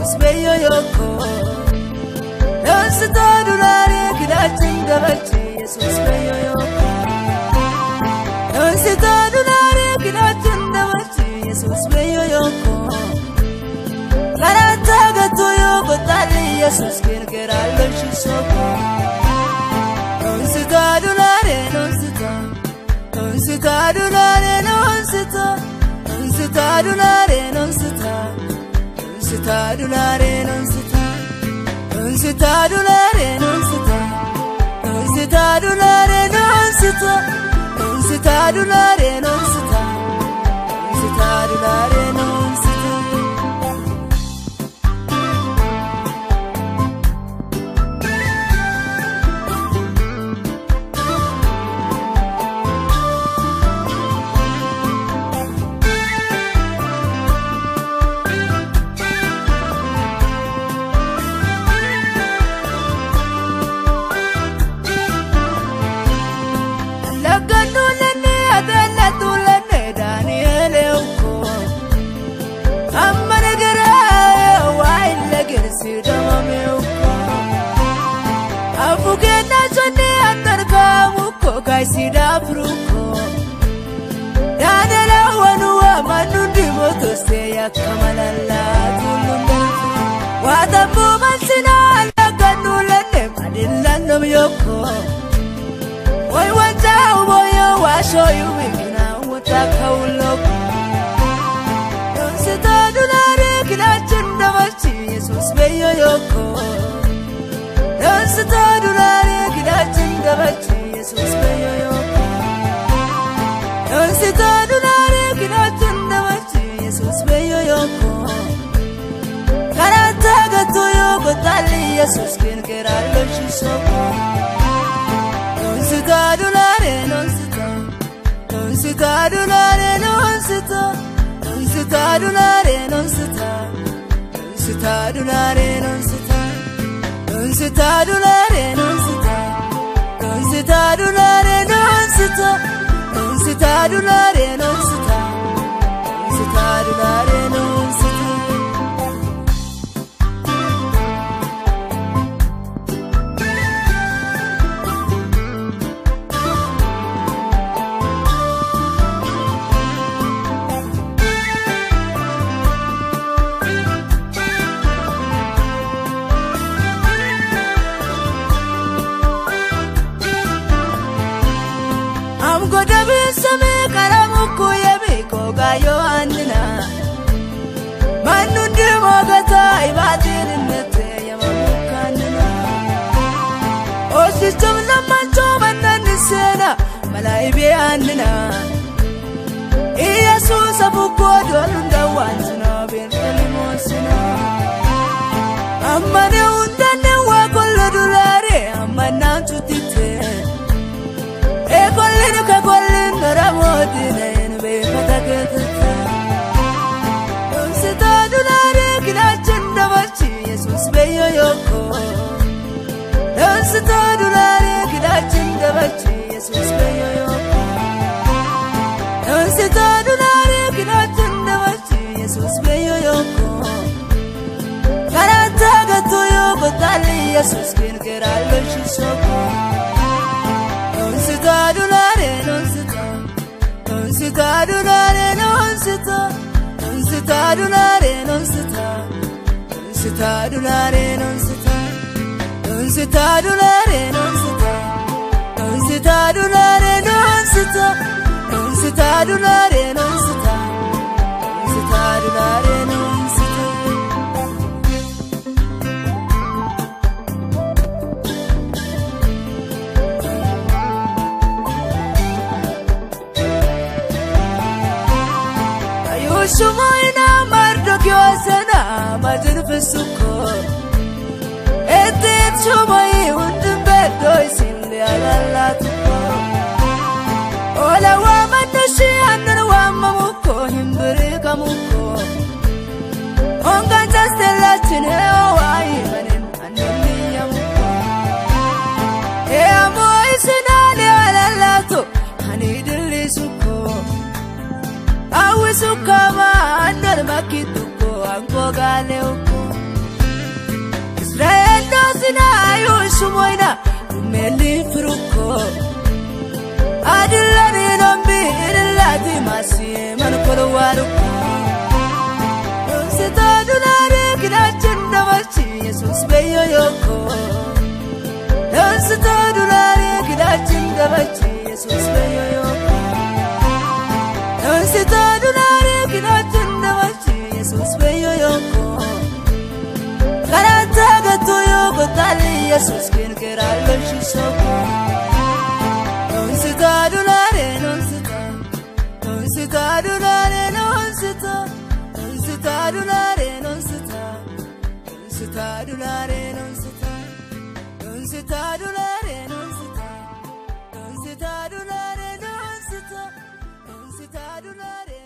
Jesus beyo yoko Nonsita dulare kidachin dabachi Jesus beyo yoko Nonsita dulare kidachin dabachi Jesus beyo yoko Karata gato yoko tali Jesus kirkera loshisoko Nonsita dulare nonsita Nonsita dulare nonsita Nonsita dulare nonsita Nonsita dulare nonsita Nonsita dulare nonsita Nonsita dulare nonsita Nonsita dulare nonsita Nonsita dulare nonsita Sida fruko Danela wanua manundi moto seya kamalala tulunga Wadabu masina alaga nulene madilano yoko Wai wanja uboyo washo yuwikina utaka uloko Nonsita dulare kila chunda machi Jesus beyo yoko Nonsita dulare kila chunda machi Jesus beyo yoko Nonsita dulare kinatunda machi Jesus beyo yoko Karata gato yoko tali Jesus kirkera loshisoko Nonsita dulare nonsita Nonsita dulare nonsita Nonsita dulare nonsita Nonsita dulare nonsita Nonsita dulare nonsita Nonsita dulare nonsita Nonsita dulare nonsita Nonsita dulare nonsita Yo anina Manundi mogata ibadin nete yamamukanina Osistum namancho manani sena malaibi anina Yesus abuko dolunda wanzina bintali mosina Amane undane wakolo dulare amana tutite Ekolinu kakolinu ramodine Nonsita dulare kinachunda machi Jesus beyo yoko Nonsita dulare kinachunda machi Jesus beyo yoko Nonsita dulare kinachunda machi Jesus beyo yoko Karata gato yoko tali Jesus kirkera loshisoko Nonsita dulare nonsita Nonsita dulare nonsita Nonsita dulare nonsita Nonsita dulare nonsita Nonsita dulare nonsita Nonsita dulare nonsita Nonsita dulare nonsita Nonsita dulare nonsita Shumoina mardokyo sana majin fisuko Etit shumoi undun bedo isinde alalatuko Ola wamanushi andan wamamuko himbiri kamuko Ongan jastela chine owai manin anani yamuko Amo isinali alalatu hanidili suko Awi sukama andar makituko anko gale uko Adina Yusumoina, Meli Fruko. Adilani Nambi, Lati Masi, Manapolo. Sita Dunare, Kinachinda Machi, Jesus Bayo Yoko. Sita Dunare, Kinachinda Machi, Jesus Bayo Yoko. Sita Dunare, Kinachinda Machi, Jesus Bayo Yoko. Karataga to Yoko Tali, Jesus can get out of Shisoko. Sita Dunare, non Sita. Sita Dunare, non Sita. Sita Dunare, non Sita. Sita Dunare, non Sita. Sita Dunare, non Sita. Sita Dunare, non Sita. Sita Dunare.